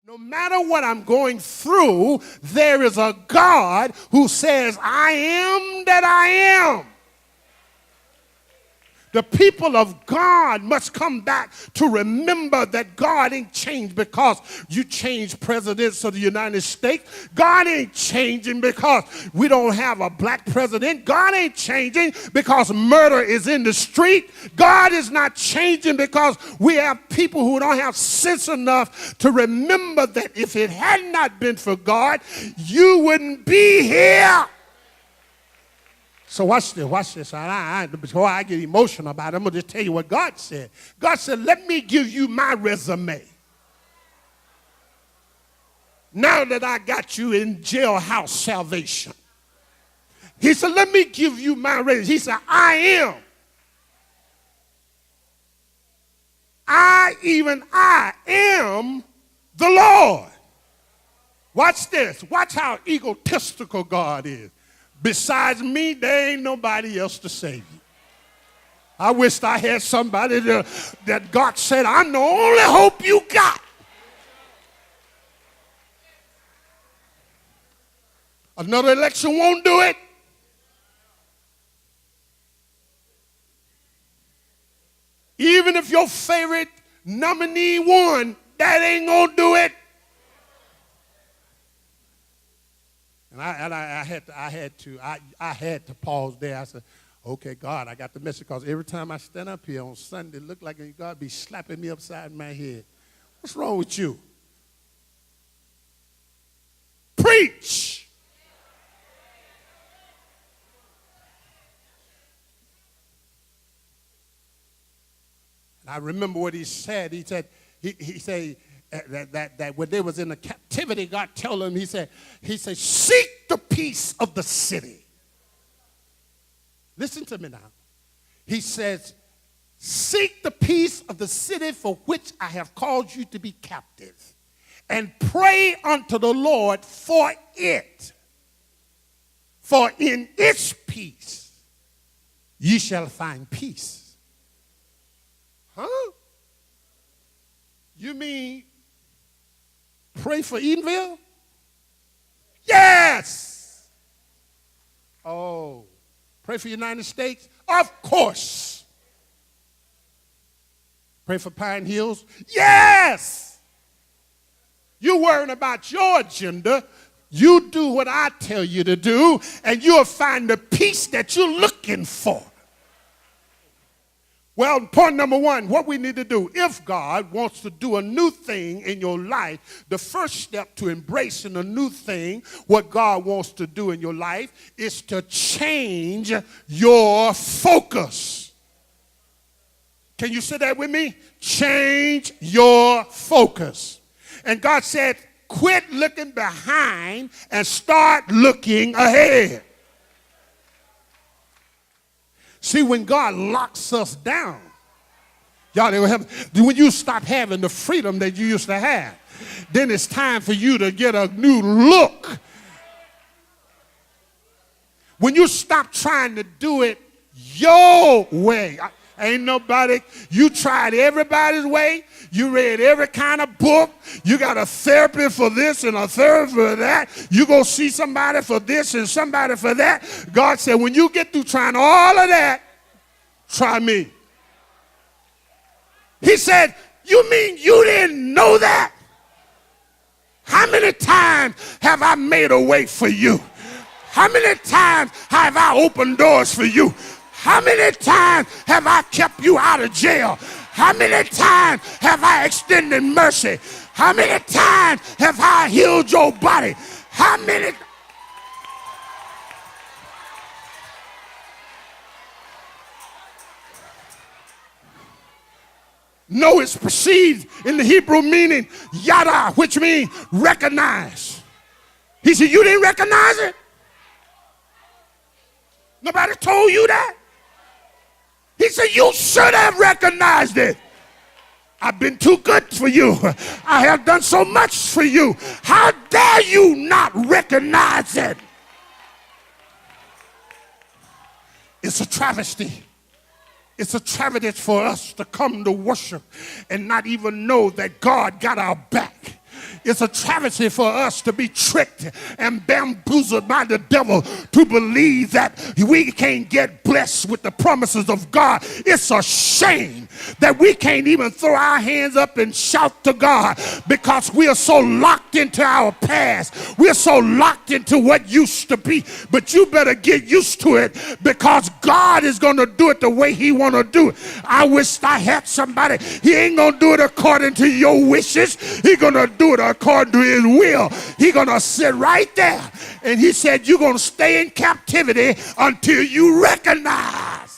No matter what I'm going through, there is a God who says, I am that I am. The people of God must come back to remember that God ain't changed because you changed presidents of the United States. God ain't changing because we don't have a black president. God ain't changing because murder is in the street. God is not changing because we have people who don't have sense enough to remember that if it had not been for God, you wouldn't be here. So watch this. Before I get emotional about it, I'm going to just tell you what God said. God said, let me give you my resume. Now that I got you in jailhouse salvation. He said, let me give you my resume. He said, I am. I am the Lord. Watch this. Watch how egotistical God is. Besides me, there ain't nobody else to save you. I wished I had somebody that God said, I'm the only hope you got. Another election won't do it. Even if your favorite nominee won, that ain't gonna do it. And I had to pause there. I said, okay, God, I got the message, because every time I stand up here on Sunday, it look like God be slapping me upside my head. What's wrong with you? Preach. And I remember what he said. He said, that when they was in the captivity, God told him, he said, seek the peace of the city. Listen to me now. He says, seek the peace of the city for which I have called you to be captive, and pray unto the Lord for it. For in its peace ye shall find peace. Huh? You mean pray for Eatonville? Yes. Oh, pray for the United States? Of course. Pray for Pine Hills? Yes. You're worrying about your agenda. You do what I tell you to do, and you'll find the peace that you're looking for. Well, point number one, what we need to do, if God wants to do a new thing in your life, the first step to embracing a new thing, what God wants to do in your life, is to change your focus. Can you say that with me? Change your focus. And God said, quit looking behind and start looking ahead. See, when God locks us down, y'all, when you stop having the freedom that you used to have, then it's time for you to get a new look. When you stop trying to do it your way, ain't nobody, you tried everybody's way, you read every kind of book, you got a therapy for this and a therapy for that, you go see somebody for this and somebody for that. God said, when you get through trying all of that, try me. He said, you mean you didn't know that? How many times have I made a way for you? How many times have I opened doors for you? How many times have I kept you out of jail? How many times have I extended mercy? How many times have I healed your body? How many? No is perceived in the Hebrew meaning yada, which means recognize. He said, you didn't recognize it? Nobody told you that? He said, you should have recognized it. I've been too good for you. I have done so much for you. How dare you not recognize it? It's a travesty. It's a travesty for us to come to worship and not even know that God got our back. It's a travesty for us to be tricked and bamboozled by the devil to believe that we can't get blessed with the promises of God. It's a shame that we can't even throw our hands up and shout to God because we are so locked into our past. We're so locked into what used to be. But you better get used to it because God is going to do it the way he want to do it. I wish I had somebody. He ain't going to do it according to your wishes. He's going to do it according to his will. He's going to sit right there. And he said, you're going to stay in captivity until you recognize